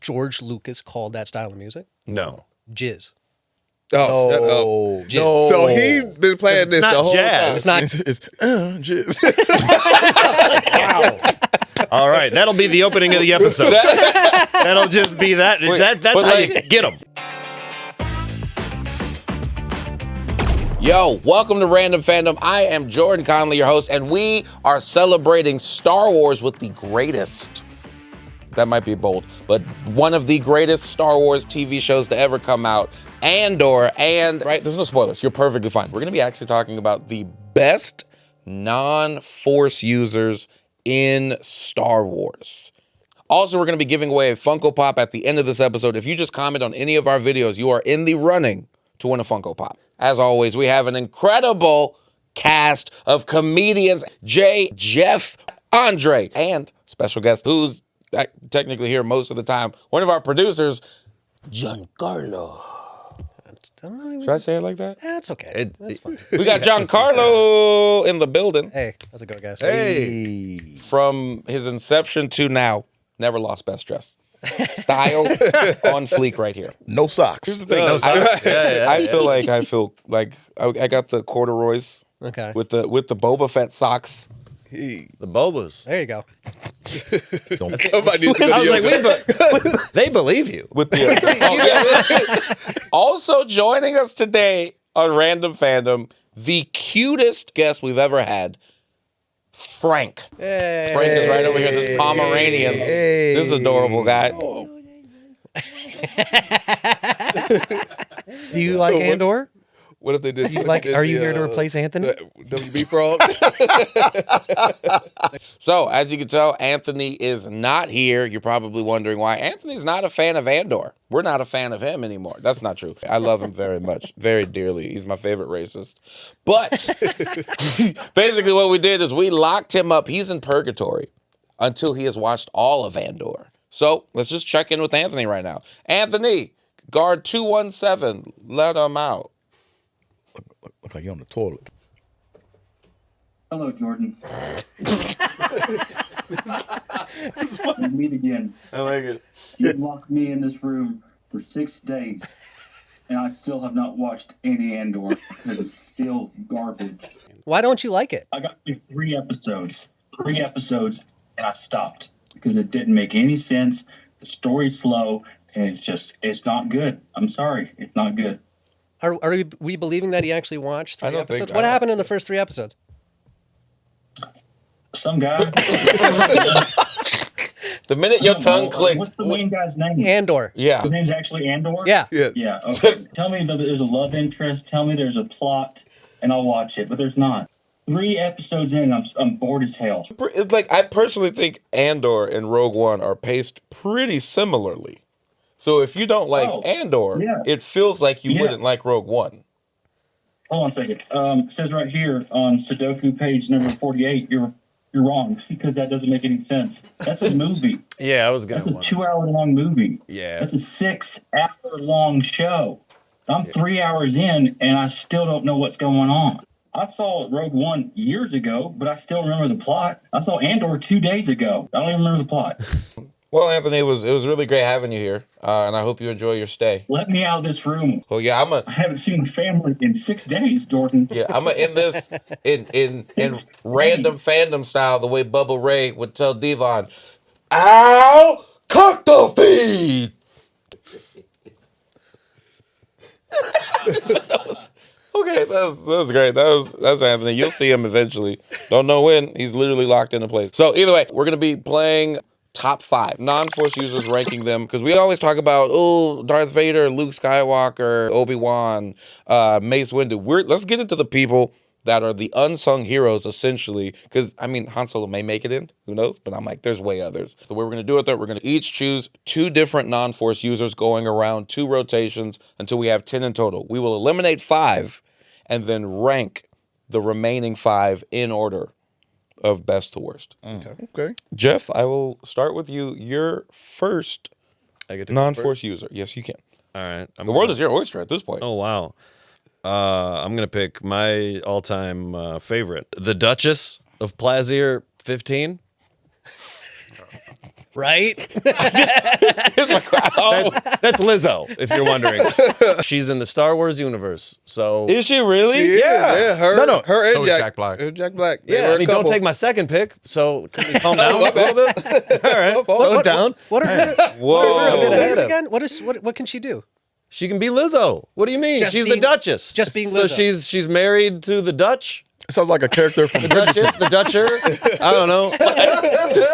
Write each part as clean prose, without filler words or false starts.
George Lucas called that style of music? No. Jizz. Oh, Jizz. no. So he's been playing this not the whole jazz. time. It's jizz. Wow. All right, that'll be the opening of the episode. That'll just be that. That's how you get them. Yo, welcome to Random Fandom. I am Jordan Conley, your host, and we are celebrating Star Wars with the greatest. That might be bold, but one of the greatest Star Wars TV shows to ever come out, Andor, and, right, there's no spoilers, you're perfectly fine. We're gonna be actually talking about the best non-Force users in Star Wars. Also, we're gonna be giving away a Funko Pop at the end of this episode. If you just comment on any of our videos, you are in the running to win a Funko Pop. As always, we have an incredible cast of comedians, Jay, Jeff, Andre, and special guest who's technically here most of the time, one of our producers, Giancarlo. Should I say it like that? That's okay. That's fine. We got Giancarlo in the building. Hey, how's it going, guys? Hey. From his inception to now, never lost best dress. Style on fleek right here. No socks. I feel like I got the corduroys Okay. with the Boba Fett socks. The Bobas. There you go. Somebody needs to I was video like, they believe you. With the also joining us today on Random Fandom, the cutest guest we've ever had, Frank. Hey. Frank is right over here, this Pomeranian. Hey. This adorable guy. Do you like Andor? What if they did? Are you here to replace Anthony? WB Frog? So, as you can tell, Anthony is not here. You're probably wondering why. Anthony's not a fan of Andor. We're not a fan of him anymore. That's not true. I love him very much, very dearly. He's my favorite racist. But basically what we did is we locked him up. He's in purgatory until he has watched all of Andor. So, let's just check in with Anthony right now. Anthony, guard 217, let him out. Look like you're on the toilet. Hello, Jordan. We meet again. I like it. You locked me in this room for 6 days, and I still have not watched any Andor because it's still garbage. Why don't you like it? I got through 3 episodes, and I stopped because it didn't make any sense. The story's slow, and it's not good. I'm sorry, it's not good. Are we believing that he actually watched 3 I don't think- episodes? I What don't- happened in the first 3 episodes? Some guy. The minute your tongue clicked. What's the main guy's name? Andor. Yeah. His name's actually Andor? Yeah. Yes. Yeah, okay. Tell me that there's a love interest. Tell me there's a plot, and I'll watch it. But there's not. 3 episodes in, I'm bored as hell. It's like, I personally think Andor and Rogue One are paced pretty similarly. So if you don't like Andor, yeah. it feels like you Yeah. wouldn't like Rogue One. Hold on a second. It says right here on Sudoku page number 48, you're wrong because that doesn't make any sense. That's a movie. Yeah, I was going That's to. a 2-hour-long movie. Yeah. That's a 6-hour-long show. I'm 3 hours in, and I still don't know what's going on. I saw Rogue One years ago, but I still remember the plot. I saw Andor 2 days ago. I don't even remember the plot. Well, Anthony, it was really great having you here, and I hope you enjoy your stay. Let me out of this room. Well, yeah, I haven't seen my family in 6 days, Jordan. I'm gonna end this in Random Fandom style, the way Bubba Ray would tell Devon, "Ow, cook the feed." Okay, that was great. That's Anthony. You'll see him eventually. Don't know when. He's literally locked into place. So either way, we're gonna be playing top 5 non-Force users, ranking them, because we always talk about Darth Vader, Luke Skywalker, Obi-Wan, Mace Windu. Let's get into the people that are the unsung heroes, essentially, because I mean Han Solo may make it in, who knows? But I'm like, there's way others. The way we're gonna do it, though, we're gonna each choose 2 different non-Force users, going around 2 rotations until we have 10 in total. We will eliminate 5 and then rank the remaining 5 in order of best to worst. Okay. Jeff, I will start with you. Your first non-Force user. Yes, you can. All right. The world is your oyster at this point. Oh, wow. I'm going to pick my all-time favorite, the Duchess of Plaisir 15. Right? Here's my That's Lizzo, if you're wondering. She's in the Star Wars universe. So Is she really? Yeah. Her, No. her and Oh, Jack, Jack Black. Jack Black. They yeah, were I a mean, don't couple. take my second pick. So can you calm down a little bit? All right, slow down. What are Whoa. her ahead things of- again? What can she do? She can be Lizzo. What do you mean? Just She's being- the Duchess. just being So Lizzo. she's married to the Dutch. Sounds like a character from Duchess, the Dutcher. I don't know.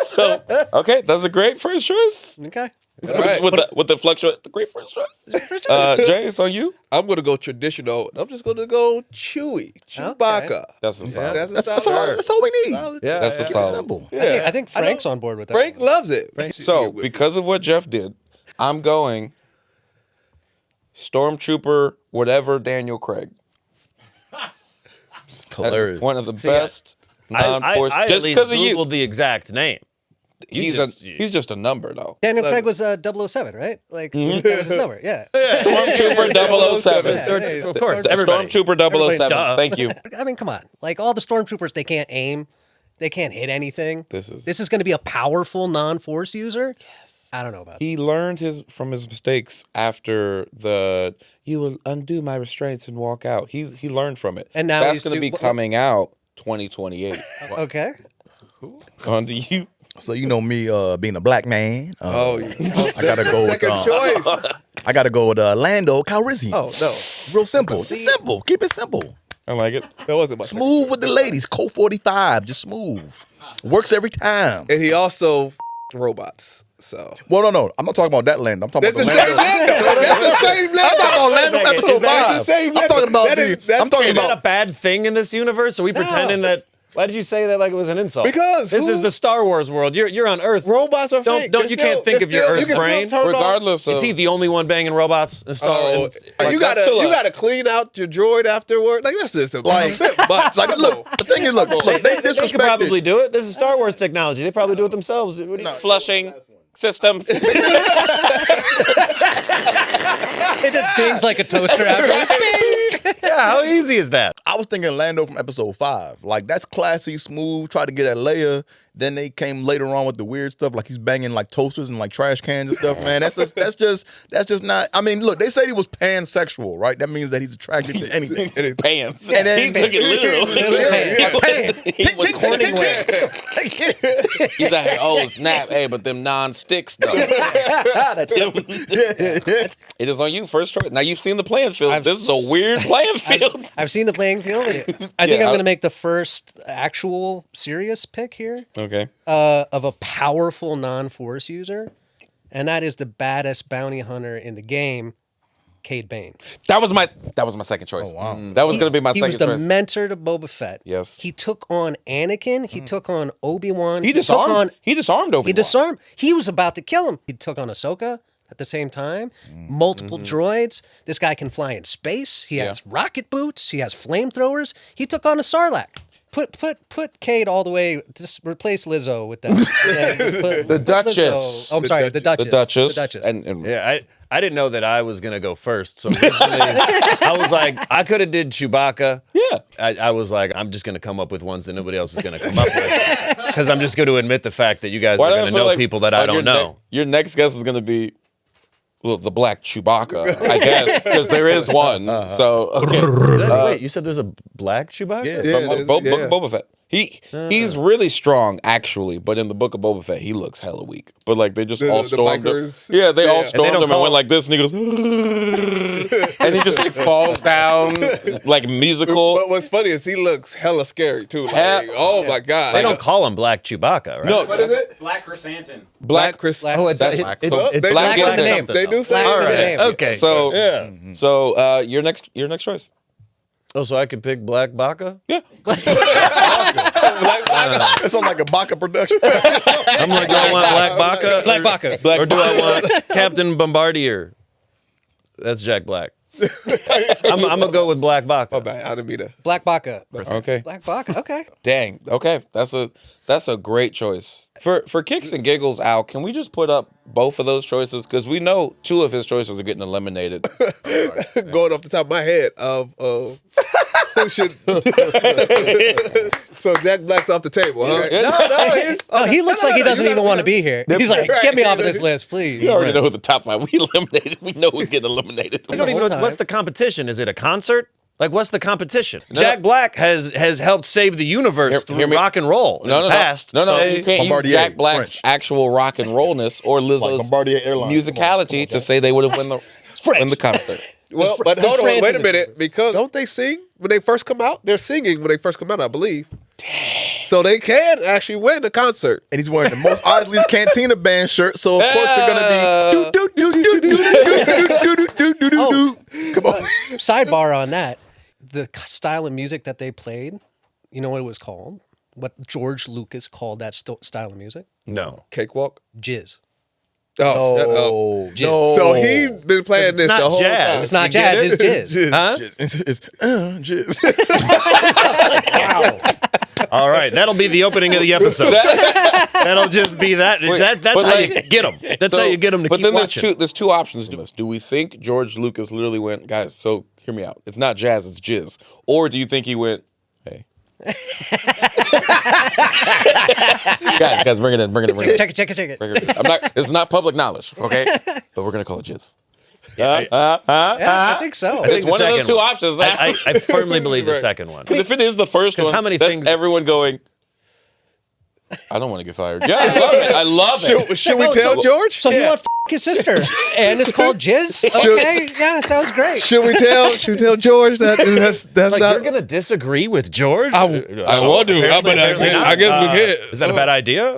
So, okay, that's a great first choice. Okay. All right. With the fluctuate, the great first choice. Jay, it's on you. I'm gonna go traditional. I'm just gonna go Chewie, Chewbacca. That's a solid. That's all we need. Yeah, That's a solid. Simple. I think Frank's on board with that. Frank loves it. So, because of what Jeff did, I'm going Stormtrooper, whatever Daniel Craig. Hilarious. One of the best I non-force. at Just least because of Googled you. the exact name. He's just a number, though. Daniel Craig was 007, right? Like, that was his number. Yeah. Stormtrooper 007. Yeah, Of course, Stormtrooper. everybody. Stormtrooper 007. Duh. Thank you. I mean, come on. Like, all the stormtroopers, they can't aim. They can't hit anything. This is- This is going to be a powerful non-force user? Yes. I don't know about that. He learned from his mistakes after you will undo my restraints and walk out. He learned from it. And now that's he's going to be what- coming out 2028. Okay. On to you. So you know me being a black man. Oh, I gotta go with second choice. I gotta go with Lando Calrissian. Oh no, Real simple. Just simple. Keep it simple. I like it. that wasn't my Smooth with the ladies. Colt 45. Just smooth. Works every time. And he also robots. So Well, no. I'm not talking about that Lando. I'm talking that's about the the same Lando. Lando. That's the same I'm talking about Lando. Lando episode Is that 5. the same I'm Lando? talking about That is- the. that's I'm talking Is that a about. bad thing in this universe? Are we pretending that? Why did you say that like it was an insult? Because this who- is the Star Wars world. You're on Earth. Robots are fake. You can't think of your Earth brain. Regardless of Is he the only one banging robots in Star Wars? You that's still gotta clean out your droid afterward. Like that's just a Like, but like, look. The thing is, look. They They could disrespected. probably do it. This is Star Wars technology. They probably do it themselves. What do you- flushing systems. It just dings like a toaster after. Yeah, how easy is that? I was thinking Lando from episode 5. Like, that's classy, smooth, try to get at Leia. Then they came later on with the weird stuff, like he's banging like toasters and like trash cans and stuff, man. That's just not, I mean, look, they say he was pansexual, right? That means that he's attracted to anything. Pants. And then- He took it literal. Like, pants. He Tick, was tick, tick, tick, Corningware. tick. He's like, oh snap, hey, but them non-sticks though. It is on you, first choice. Now you've seen the playing field. This is a weird playing field. I've seen the playing field. I think Yeah, I'm I- going to make the first actual serious pick here Okay. of a powerful non-force user, and that is the baddest bounty hunter in the game, Cade Bane. That was my second choice. wow. That was going to be my He second was the choice. mentor to Boba Fett. Yes. He took on Anakin. He took on Obi-Wan. He disarmed. He disarmed Obi-Wan. He disarmed. He was about to kill him. He took on Ahsoka at the same time. Multiple droids. This guy can fly in space. He has rocket boots. He has flamethrowers. He took on a Sarlacc. Put Cade all the way. Just replace Lizzo with that. The Duchess. Lizzo. Oh, I'm sorry, the Duchess. The Duchess. The Duchess. And Yeah, I didn't know that I was gonna go first, so originally, I was like, I could have did Chewbacca. yeah. I was like, I'm just gonna come up with ones that nobody else is gonna come up with, because I'm just going to admit the fact that you guys Why are do I gonna feel know like people that I your don't know. your next guess is going to be the black Chewbacca, I guess, because there is one. So okay. Wait, you said there's a black Chewbacca? Yeah. Book of Boba Fett. He's really strong actually, but in the Book of Boba Fett, he looks hella weak. But like they just all the stormed him. bikers. Yeah, they all Yeah. stormed don't him and call went like this, and he goes, and he just like falls down like musical. But what's funny is he looks hella scary too. Like, Hell- oh my god. They don't call him Black Chewbacca, right? No, What is it? Black chrysanthemum. Black Chris. Black- Oh, it's That's black. They It's do Black say is the that. name. They do say Black All is the that. name. right. Okay. So yeah. so your next choice. Oh, so I could pick Black Baca? Yeah. That sounds like a Baca production. I'm like, do I want Black Baca? Black Baca. Or do I want Captain Bombardier? That's Jack Black. I'm gonna go with Black Baca. Oh man, I didn't mean to. Black Baca. Okay. Black Baca. Okay. Dang. Okay. That's a great choice. For kicks and giggles, Al, can we just put up both of those choices? Because we know two of his choices are getting eliminated. Going off the top of my head of should. So Jack Black's off the table, huh? Oh, he looks like he doesn't even want to be here. He's like, get me off of this list, please. You already know who the top 5. We eliminated. We know who's getting eliminated. I don't even know what's the competition. Is it a concert? Like, what's the competition? Jack Black has helped save the universe through rock and roll in the past. No, you can't use Jack Black's actual rock and rollness or Lizzo's Bombardier Airlines. musicality to say they would have won the concert. Well, but hold on, French wait a in this minute. Because don't they sing when they first come out? They're singing when they first come out, I believe. So they can actually win the concert. And he's wearing the most Isley's Cantina band shirt, so of course they're gonna be Come on. Sidebar on that. The style of music that they played, you know what it was called? What George Lucas called that style of music? No. Cakewalk. Jizz. Oh, Jizz. No. So he's been playing this not the whole jazz. time. It's not jazz, it's jizz. Huh? It's jizz. All right, that'll be the opening of the episode. That'll just be that. That's but how like- you get them. That's how you get them to But keep then watching. there's two options to this. Do we think George Lucas literally went, guys, so hear me out. It's not jazz, it's jizz. Or do you think he went, hey. guys, bring it in. Check it. Bring it in. This is not public knowledge, okay? But we're going to call it jizz. Yeah, I think so. I think It's the one of those second two one. options. I firmly believe the second one. Because if it is the first one, how many that's things- everyone going, I don't want to get fired. Yeah, I love it. Should we tell George? So he wants to f- his sister, and it's called jizz. Okay, yeah, sounds great. Should we tell George that that's Like, not? you're gonna disagree with George? I want to. Apparently not. I guess we can. Is that a bad idea?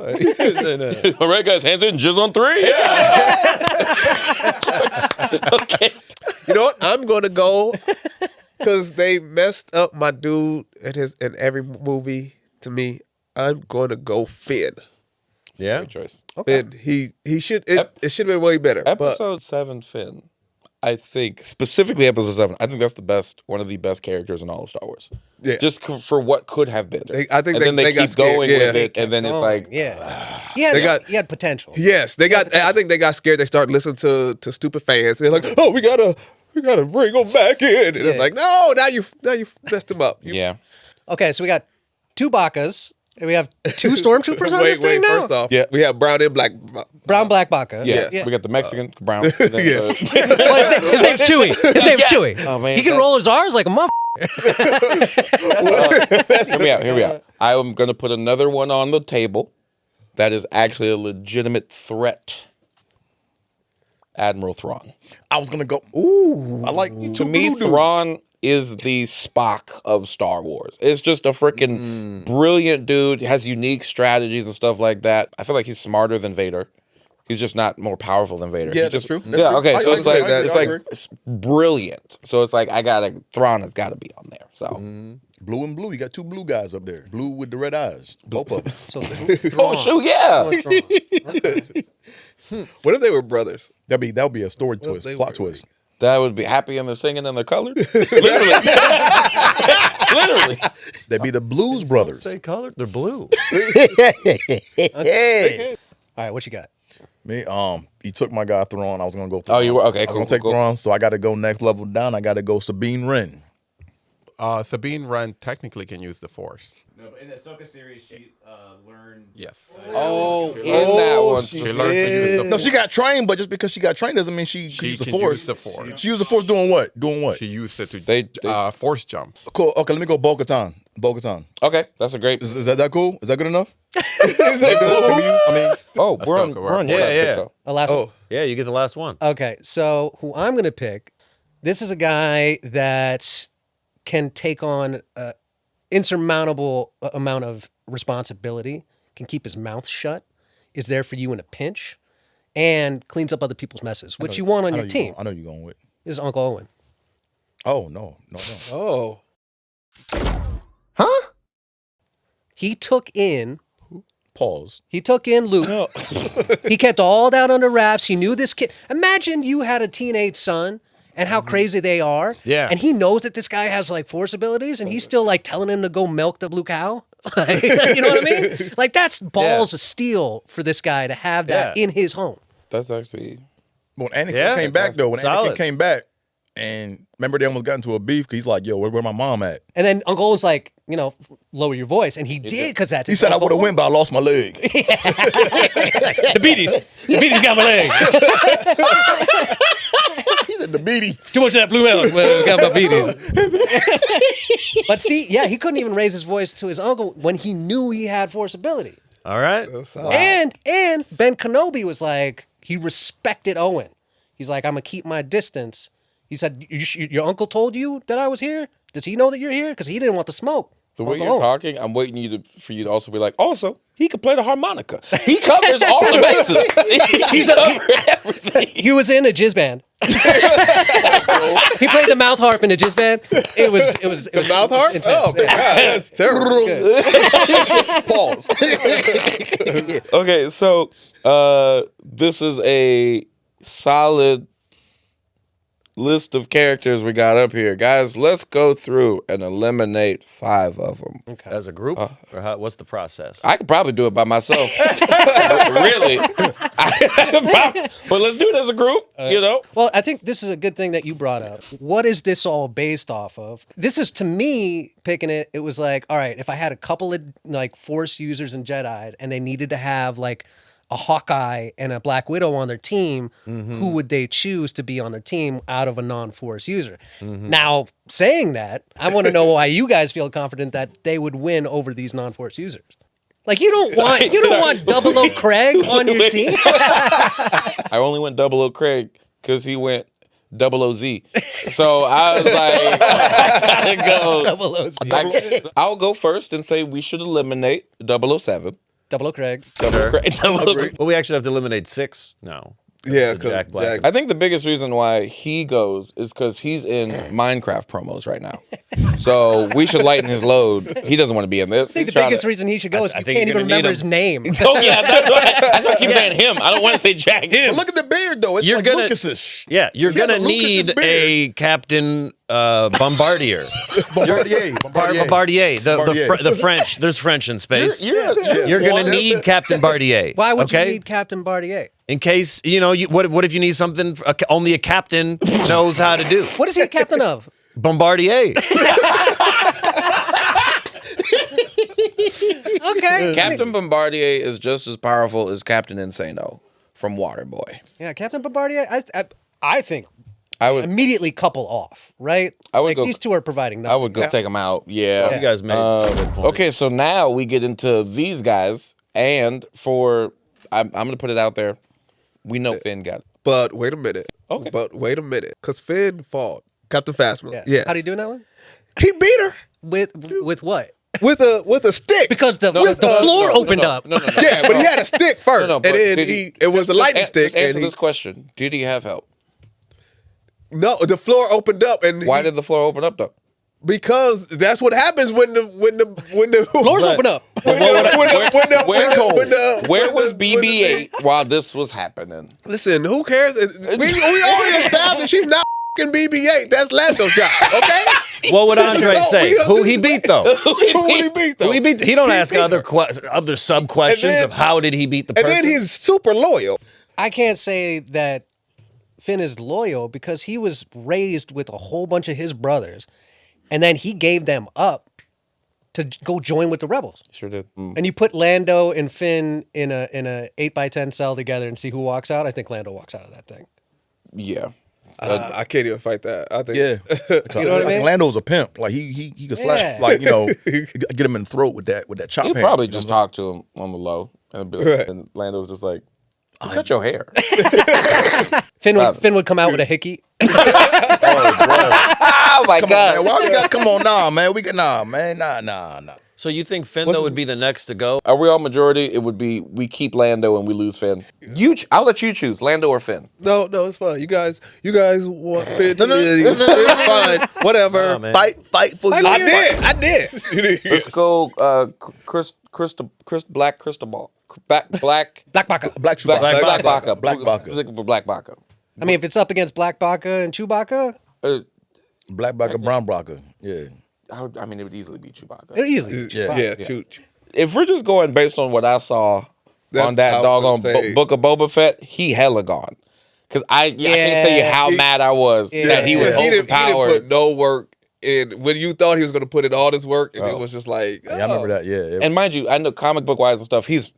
All right, guys, hands in, jizz on 3. Okay. You know what? I'm going to go because they messed up my dude in every movie. To me, I'm going to go Finn. Yeah. Great choice. Finn, he should. It should have been way better. But Episode 7, Finn. I think, specifically episode 7, I think that's one of the best characters in all of Star Wars. Yeah. Just for what could have been. I think and then they got keep scared. going Yeah. with it, and then it's like, yeah, They he had potential. yes, they got. I think they got scared. They started listening to stupid fans. They're like, oh, we gotta bring them back in. And it's like, no, now you messed them up. yeah. Okay, so we got 2 Bakas, and we have 2 stormtroopers on this thing now. First off, Yeah. we have brown and black. Brown, black Baka. Yeah. We got the Mexican, brown. And then Yeah. Well, his name's Chewy. His name's Chewy. Oh, man, He can roll his R's like a mother. Hear me out. I'm going to put another one on the table that is actually a legitimate threat. Admiral Thrawn. I was gonna go. Ooh, I like To me, Thrawn is the Spock of Star Wars. It's just a freaking brilliant dude. Has unique strategies and stuff like that. I feel like he's smarter than Vader. He's just not more powerful than Vader. Yeah, He that's just, true. Yeah, okay. So it's like I agree. it's brilliant. So it's like Thrawn has got to be on there. So blue and blue. You got 2 blue guys up there. Blue with the red eyes. Both of them. So oh shoot, yeah. What if they were brothers? That would be a story twist, they plot were- twist. That would be happy and they're singing and they're colored. Literally. Literally. They'd be the Blues Brothers. Say colored. They're blue. all right, what you got? Me, you took my guy Thrawn. I was gonna go. Oh, Thrawn. you were? Okay, I was cool, gonna take cool. Thrawn, so I got to go next level down. I got to go Sabine Wren. Sabine Wren technically can use the Force. No, but in the Ahsoka series, she learned. Yes. Oh, in that one. She learned to use the No, Force. she got trained, but just because she got trained doesn't mean she can use the can Force. use the Force. She used the Force doing what? Doing what? She used it to They- Force jumps. Cool. Okay, let me go Bo-Katan. Bo-Katan. Okay, that's a great. Is that cool? Is that good enough? Oh, we're on. go. We're on. Yeah, your last pick, yeah. though. A last one. Yeah, you get the last one. Okay, so who I'm going to pick, this is a guy that can take on an insurmountable amount of responsibility, can keep his mouth shut, is there for you in a pinch, and cleans up other people's messes, which you want on your team. I know you're going with. This is Uncle Owen. Oh, no. Oh, He took in Pause. Luke. He kept all that under wraps. He knew this kid. Imagine you had a teenage son and how crazy they are. Yeah. And he knows that this guy has like force abilities and he's still like telling him to go milk the blue cow. Like, you know what I mean? Like that's balls of steel for this guy to have that Yeah. in his home. That's actually. When Anakin Yeah, came back, though, when solid. Anakin came back, And remember, they almost got into a beef because he's like, "Yo, where my mom at?" And then Uncle Owen's like, lower your voice, and he did because that's. He said, "I would have win, but I lost my leg." The beaties got my leg. He said, "The beaties." Too much of that blue milk. Well, got my beaties. But see, yeah, he couldn't even raise his voice to his uncle when he knew he had Force ability. All right. And Ben Kenobi was like, he respected Owen. He's like, I'm gonna keep my distance. He said, your uncle told you that I was here? Does he know that you're here? Because he didn't want the smoke. The way you're talking, I'm waiting for you to also be like, also, he could play the harmonica. He covers all the bases. He's everything. He was in a jizz band. He played the mouth harp in a jizz band. It was The mouth harp? Oh, my God, that's terrible. Pause. Okay, so this is a solid list of characters we got up here. Guys, let's go through and eliminate 5 of them. Okay. As a group? Or what's the process? I could probably do it by myself. Really. But let's do it as a group, Well, I think this is a good thing that you brought up. What is this all based off of? This is, to me, picking it was like, all right, if I had a couple of like Force users and Jedi and they needed to have like a Hawkeye and a Black Widow on their team, who would they choose to be on their team out of a non-Force user? Now, saying that, I want to know why you guys feel confident that they would win over these non-Force users. Like you don't want 00 Craig on your team. I only went 00 Craig because he went 00Z. So I was like, I gotta go. 00Z. I'll go first and say we should eliminate 007. 00 Craig. 00 Craig. Well, we actually have to eliminate 6 now. Yeah, Jack Black. I think the biggest reason why he goes is because he's in Minecraft promos right now. So we should lighten his load. He doesn't want to be in this. I think the biggest reason he should go is you can't even remember his name. Oh, yeah, that's why I keep saying him. I don't want to say Jack. Him. But look at the beard, though. It's You're like gonna- Lucas's. Yeah, you're going to Lucas's need beard. a Captain Bombardier. Bombardier. Bombardier. The French. There's French in space. You're going to need Captain Bardier. Why would you okay? need Captain Bardier? In case, what if you need something only a captain knows how to do? What is he a captain of? Bombardier. Okay. Captain Bombardier is just as powerful as Captain Insano from Waterboy. Yeah, Captain Bombardier, I think I would immediately couple off, right? I would like, go- these two are providing nothing. I would go take him out. Yeah. You guys made some good points. Okay, so now we get into these guys, and I'm going to put it out there. We know Finn got it. But wait a minute. Okay. But wait a minute. Because Finn fought Captain Phasma. Yeah. Yes. How'd he do in that one? He beat her With what? with a stick. Because the floor opened up. No. Yeah, but he had a stick first. No, and but then did it was a lightning stick. Just answer And this question. Did he have help? no, the floor opened up. And Why did the floor open up, though? Because that's what happens when the Floors open up. Where was BB-8 while this was happening? Listen, who cares? We already established she's not f***ing BB-8. That's Lando's job, okay? What would Andre say? Who he beat though? Who would he beat though? Who he beat? He don't ask other sub questions then- of how did he beat the And person. then he's super loyal. I can't say that Finn is loyal because he was raised with a whole bunch of his brothers, and then he gave them up to go join with the rebels. Sure did. And you put Lando and Finn in a 8x10 cell together and see who walks out. I think Lando walks out of that thing. Yeah. I can't even fight that. I think. Yeah. You know what I mean? Lando's a pimp. Like he can slap, Yeah. like, get him in the throat with that chop You hand. probably just talk to him on the low, and, and Lando's just like, "You cut your hair." Finn would come out with a hickey. Oh my Come on, man. Why we got? Come on, nah, man. Nah. So you think Finn though would be the next to go? Are we all majority? It would be we keep Lando and we lose Finn. I'll let you choose Lando or Finn. No, it's fine. You guys want Finn to live. It's fine. Whatever. Nah, man. Fight for your I did. Let's go, Black Crystal Black Black Baka. Black Baka. Black Baka. Specifically Black Baka. I mean, if it's up against Black Baka and Chewbacca, Black Baka, Brown Baka. Yeah. I mean, it would easily be Chewbacca. it easily. Yeah. If we're just going based on what I saw That's on that what I was doggone gonna say. Book of Boba Fett, he hella gone. Because I can't tell you how mad I was that he was He didn't overpowered. put no work in when you thought he was going to put in all this work, and it was just like, Yeah, I remember that. Yeah. And mind you, I know comic book wise and stuff, he's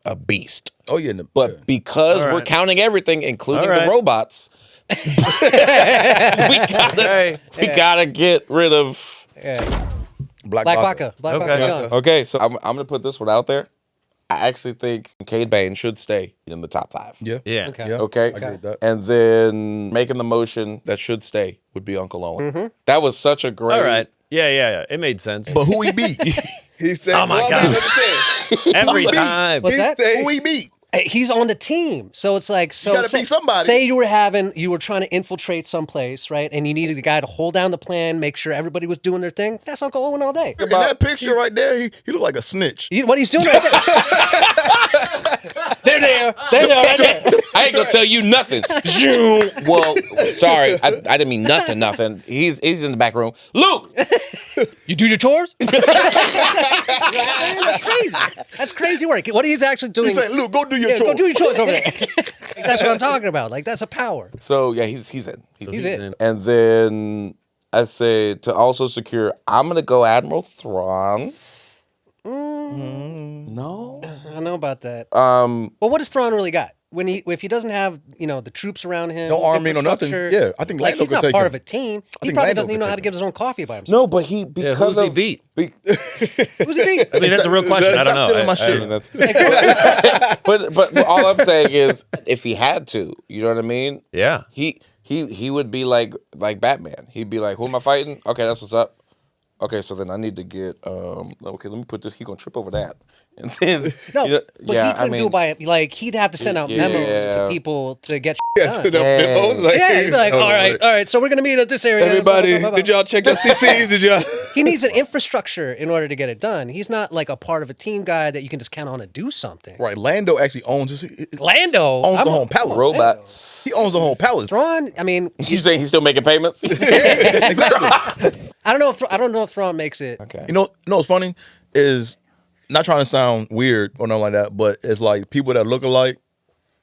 a beast. Oh yeah. But because All we're right. counting everything, including All right. the robots, we gotta get rid of. Black Baka. Black Okay. Baka's gone. Okay, so I'm gonna put this one out there. I actually think Cade Bane should stay in the top 5. Yeah. Yeah. Okay. Yeah. Okay. I agree with that. And then making the motion that should stay would be Uncle Owen. Mm-hmm. That was such a great. All right. Yeah. It made sense. But who he beat? he said, Oh, my well, God. I'm saying, Every time. What's that? Who he beat? He's on the team, so it's like gotta beat somebody. Say you were trying to infiltrate someplace, right? And you needed a guy to hold down the plan, make sure everybody was doing their thing. That's Uncle Owen all day. In that picture right there, he looked like a snitch. What he's doing right there. They're there, right there. I ain't gonna tell you nothing. Zoom. Well, sorry, I didn't mean nothing. He's in the back room. Luke, You do your chores? Man, that's crazy. That's crazy work. What he's actually doing. He's saying, "Luke, go do your chores." Go do your chores over there. That's what I'm talking about. Like, that's a power. So yeah, he's in. He's in. And then I say to also secure, I'm gonna go Admiral Thrawn. No. I don't know about that. Well, what does Thrawn really got? If he doesn't have the troops around him, No army, no nothing. infrastructure, Yeah, I think like Lando he's could not take part him. of a team. He think probably Lando doesn't even could know how take to get his own coffee by himself. No, but he Yeah, because who's he of beat? Who's he beat? I mean, that's a real question. I don't know. Stealing my I shit. mean, that's but all I'm saying is if he had to, you know what I mean? yeah. He would be like Batman. He'd be like, who am I fighting? Okay, that's what's up. Okay, so then I need to get okay, let me put this, he gonna trip over that. And then No, you know, but he couldn't do it by like he'd have to send out memos to people to get done. Yeah, he'd be like, all right, so we're gonna meet at this area. Everybody, blah, blah, blah, blah. did y'all check the CCs? Did y'all? He needs an infrastructure in order to get it done. He's not like a part of a team guy that you can just count on to do something. Right, Lando actually owns Lando owns the whole palace. robots. He owns the whole palace. Thrawn, I mean, You saying he's still making payments? Exactly. I don't know if Thrawn makes it. Okay. You know what's funny is, not trying to sound weird or nothing like that, but it's like people that look alike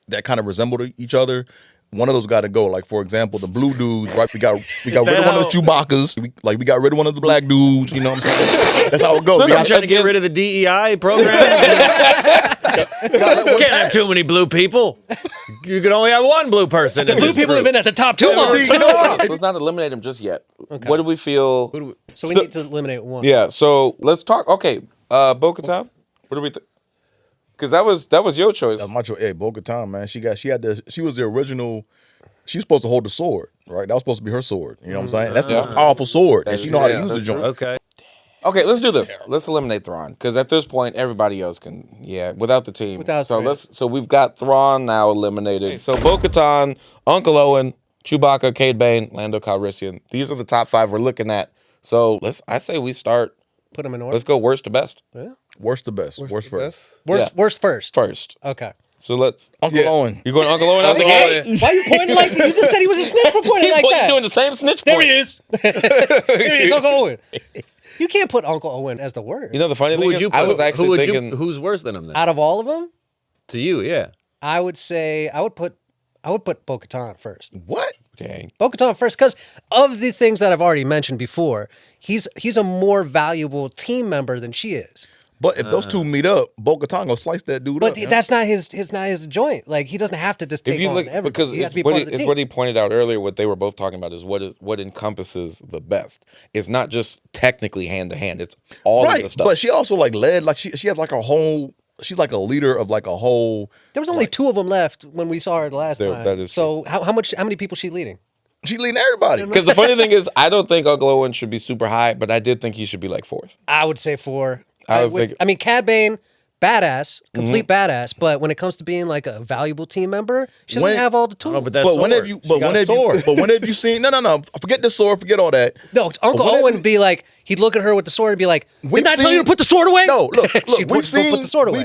that kind of resemble each other. One of those got to go. Like, for example, the blue dudes, right? We got rid of one of the Chewbacca's. We got rid of one of the black dudes. You know what I'm saying? That's how it goes. I'm trying to get rid of the DEI program. Can't have too many blue people. You can only have one blue person. In Blue this people have group. been at the top too long. You know what? So let's not eliminate him just yet. What do we feel? So we need to eliminate one. Yeah, so let's talk. Okay, Bo-Katan, what do we think? Because that was your choice. Hey, Bo-Katan, man, she was the original. She's supposed to hold the sword, right? That was supposed to be her sword. You know what I'm saying? That's the most powerful sword, and she know how to use the joint. Okay. Okay, let's do this. Let's eliminate Thrawn because at this point everybody else can. Yeah, without the team. Without so Thrawn. so we've got Thrawn now eliminated. So Bo-Katan, Uncle Owen, Chewbacca, Cade Bane, Lando Calrissian. These are the top 5 we're looking at. So I say we start. Put them in order. Let's go worst to best. Yeah. Worst to best. Worst first. Worst first. First. Okay. So let's. Uncle Owen. You going Uncle Owen out the gate? Why are you pointing like you just said he was a snitch for pointing like Boy, that? you doing the same snitch There point. he is. There he is, Uncle Owen. You can't put Uncle Owen as the worst. You know the funny Who thing would is, you put? I was actually thinking. Who's worse than him then? Out of all of them, To you, yeah. I would say I would put Bo-Katan first. What? Dang. Bo-Katan first because of the things that I've already mentioned before. He's a more valuable team member than she is. But if those two meet up, Bo-Katan gonna slice that dude But up. man. that's not his joint. Like he doesn't have to just take If you on look, everything. because He has it's to be part of the it's team. what he pointed out earlier. What they were both talking about is what encompasses the best. It's not just technically hand to hand. It's all of the right. stuff. But she also like led, like she has like a whole. She's like a leader of like a whole. There was only 2 of them left when we saw her the last time. that is so how many people she leading? She leading everybody. Because the funny thing is, I don't think Uncle Owen should be super high, but I did think he should be like 4th. I would say 4. I was thinking- I mean, Cad Bane, badass, complete badass. But when it comes to being like a valuable team member, she doesn't have all the tools. No, but that's But sword. whenever you, She got a sword. but whenever you seen, no, forget the sword, forget all that. No, Uncle whenever- Owen would be like, he'd look at her with the sword and be like, We've didn't I tell you to seen- put the sword away? No, look, She'd we've go seen, put the sword away.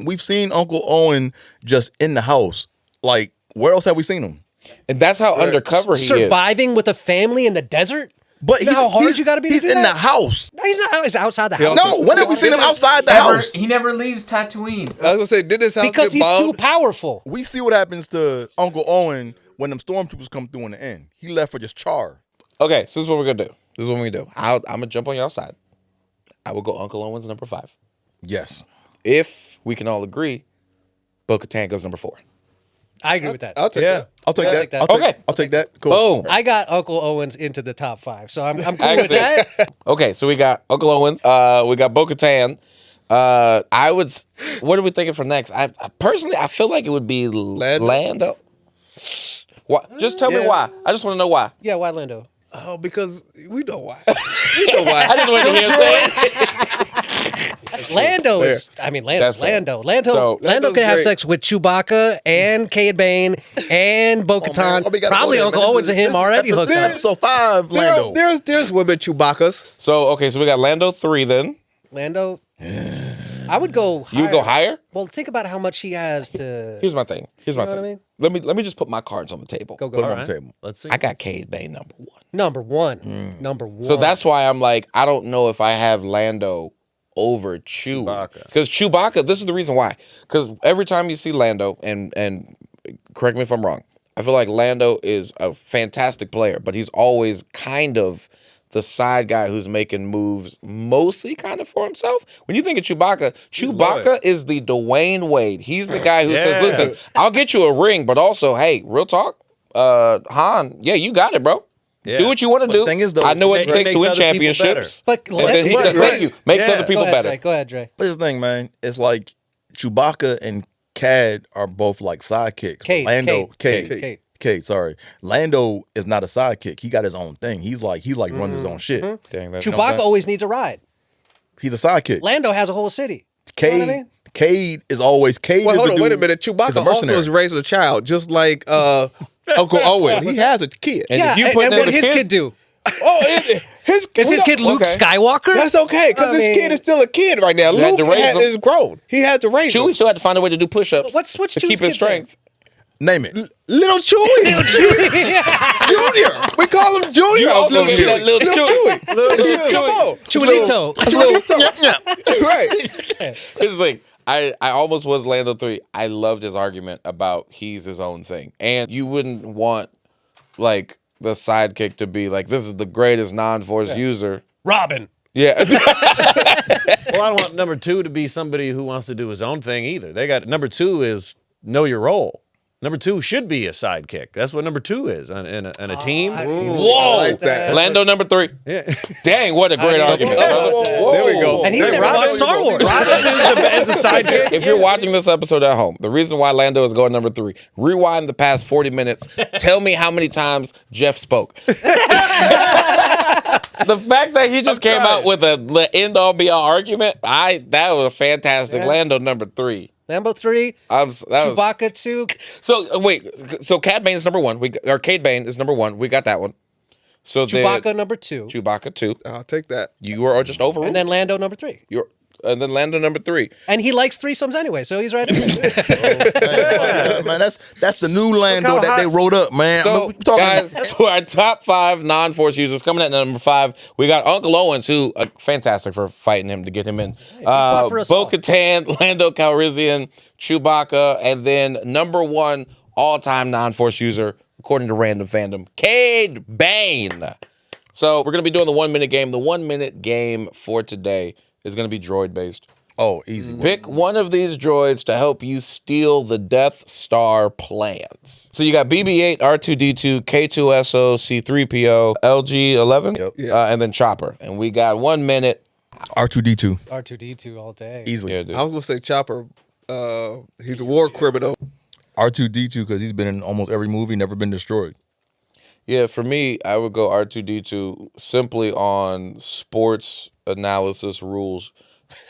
we've seen Uncle Owen just in the house. Like, where else have we seen him? And that's how undercover he is. Surviving with a family in the desert? But You know how hard you gotta be to He's do in that? the house. No, he's not. He's outside the house. No, when have we seen him outside the house? He never leaves Tatooine. I was gonna say, did this house Because get he's too bombed? powerful. We see what happens to Uncle Owen when them stormtroopers come through in the end. He left for just Char. Okay, so this is what we're gonna do. This is what we're gonna do. I'm gonna jump on y'all side. I will go Uncle Owen's number 5. Yes. If we can all agree, Bo-Katan goes number 4. I agree with that. I'll take that. I'll take I'll take that. that. Okay. I'll take that. Cool. Boom. I got Uncle Owens into the top 5, so I'm cool with that. Okay, so we got Uncle Owen. We got Bo-Katan. What are we thinking for next? I personally, I feel like it would be Lando. What? Just tell me why. I just want to know why. Yeah, why Lando? Oh, because we know why. We know why. I just want to hear him say it. Lando is. I mean, That's fair. Lando. So- Lando Lando's can have great. sex with Chewbacca and Cade Bane and Bo-Katan. we gotta Probably go there, Uncle man. Owens and him already hooked up. Episode 5, Lando. There's women Chewbacca's. So, okay, so we got Lando 3 then. Lando. I would go. Higher. You would go higher? Well, think about how much he has to. Here's my thing. You know what I mean? Let me just put my cards on the table. Go. Put it All on right. the table. Let's see. I got Cade Bane number 1. Number one. Number one. So that's why I'm like, I don't know if I have Lando over Chewie. Chewbacca. Because Chewbacca, this is the reason why. Because every time you see Lando, and correct me if I'm wrong, I feel like Lando is a fantastic player, but he's always kind of the side guy who's making moves mostly kind of for himself. When you think of Chewbacca loyal. is the Dwayne Wade. He's the guy who says, Yeah. listen, I'll get you a ring, but also, hey, real talk, Han, yeah, you got it, bro. Yeah. Do what you want to But do. the thing is, though, I know what it it takes to makes win other people championships. But And then he, Right, thank you. Makes Yeah. other people go ahead, better. Dre. Go ahead, Dre. But here's the thing, man. It's like Chewbacca and Cad are both like sidekicks. Cade, Cade, sorry. Lando is not a sidekick. He got his own thing. He's like runs his own shit. Dang, that- Chewbacca always needs a ride. He's a sidekick. Lando has a whole city. Cade, You know what I mean? Cade is always Cade. Well, is hold the on, wait a dude- minute. is a Chewbacca also mercenary. was raised with a child, just like Uncle Owen. He has a kid. And Yeah, if you and put in what the his kid do? His Is his kid Luke okay. Skywalker? That's okay, because I his mean- kid is still a kid right now. You had Luke to raise him. is grown. He had to raise him. Chewie still had to find a way to do push-ups What's to Chewie's keep his kid's strength. Name it. Little Chewie. Junior. We call him Junior. You Oh, also get that little Chewie. Come on. Chewito. Right. Here's the thing. I almost was Lando 3. I loved his argument about he's his own thing. And you wouldn't want, like, the sidekick to be like, this is the greatest non-force user. Robin. Yeah. Well, I don't want number 2 to be somebody who wants to do his own thing either. They got number 2 is know your role. Number 2 should be a sidekick. That's what number 2 is in a team. Whoa. like that. Lando number 3. Yeah. Dang, what a great argument. There we go. And he's never watched Star Wars. Robin is the sidekick. If you're watching this episode at home, the reason why Lando is going number 3, rewind the past 40 minutes. Tell me how many times Jeff spoke. The fact that he just came out with a end-all be-all argument, that was fantastic. Yeah. Lando number 3. Lambo 3. Chewbacca 2. So wait, so Cad Bane is number 1. Or Cade Bane is number 1. We got that one. So Chewbacca number 2. Chewbacca 2. I'll take that. You were just over. And then Lando number 3. And then Lando number 3. And he likes threesomes anyway, so he's right. Man, that's the new Lando that they wrote up, man. So, guys, for our top 5 non-force users, coming at number 5, we got Uncle Owens, who fantastic for fighting him to get him in. fought for us all. Bo-Katan, Lando Calrissian, Chewbacca, and then number 1 all-time non-force user, according to Random Fandom, Cade Bane. So we're going to be doing the 1-minute game. The 1-minute game for today is going to be droid-based. Oh, easy. Pick one of these droids to help you steal the Death Star plans. So you got BB-8, R2-D2, K2SO, C-3PO, LG-11, Yep. and then Chopper. And we got 1 minute. R2-D2. R2-D2 all day. Easily. Yeah, dude. I was going to say Chopper. He's a war criminal. R2-D2 because he's been in almost every movie, never been destroyed. Yeah, for me, I would go R2-D2 simply on sports analysis rules.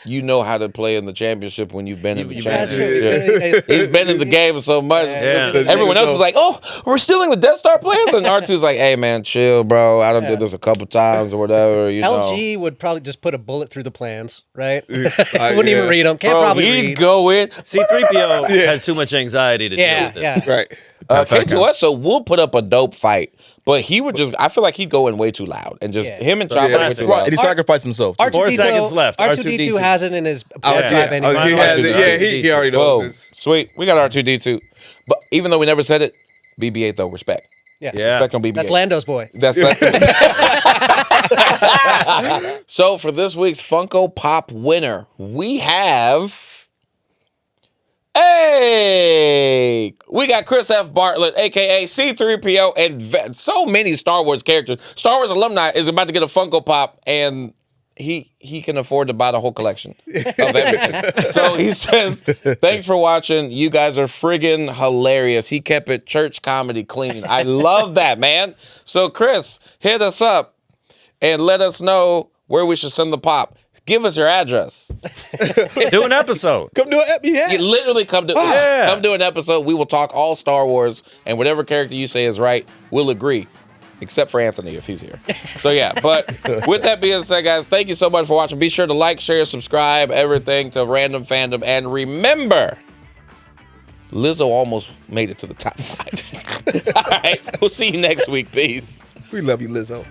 You know how to play in the championship when you've been in the championship. He's been in the game so much. Yeah. Everyone else is like, oh, we're stealing the Death Star plans? And R2's like, hey, man, chill, bro. I done did this a couple times or whatever. You know. LG would probably just put a bullet through the plans, right? Wouldn't even read them. Can't Bro, probably he'd read. go in. C-3PO has too much anxiety to deal with it. Yeah. Right. K2SO will put up a dope fight, but he would just, I feel like he'd go in way too loud and just him and Chopper way too Right, loud. and he sacrificed himself. too. 4 seconds left. R2D2 has it in his blood yeah. drive anyway. He has it. Yeah, he already knows. Whoa, This. sweet. We got R2D2. But even though we never said it, BB-8 though, respect. Yeah. Respect on BB-8. That's Lando's boy. That's So for this week's Funko Pop winner, we have... Hey! We got Chris F. Bartlett, a.k.a. C-3PO, and so many Star Wars characters. Star Wars alumni is about to get a Funko Pop, and he can afford to buy the whole collection of everything. So he says, thanks for watching. You guys are friggin' hilarious. He kept it church comedy clean. I love that, man. So Chris, hit us up and let us know where we should send the pop. Give us your address. Do an episode. Come do it. Yeah. You literally come to an episode. We will talk all Star Wars, and whatever character you say is right, we'll agree. Except for Anthony, if he's here. So yeah, but with that being said, guys, thank you so much for watching. Be sure to like, share, subscribe, everything to Random Fandom. And remember, Lizzo almost made it to the top 5. All right, we'll see you next week. Peace. We love you, Lizzo.